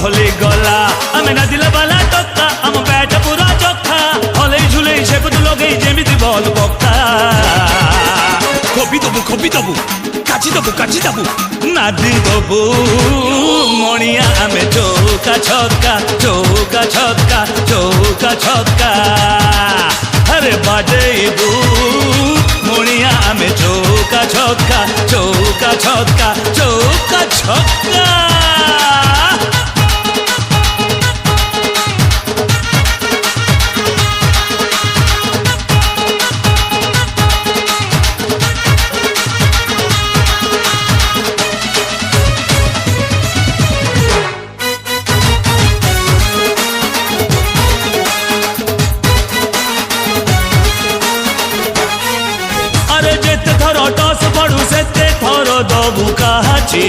হলে গলা আমি না দিলে বালা টক্কা আম ব্যাট পুরা চক্কা হলেই ঝুলেই সেপতু লগেই যেমিতি বল বক্কা খবি দবু কাচি দবু নাদি দবু মণিয়া আমি চৌকা ছক্কা আরে বাজেইবু মণিয়া আমি চৌকা ছক্কা আরে যেতে থর টস পড়ু সেতে থর দবু কাহাচি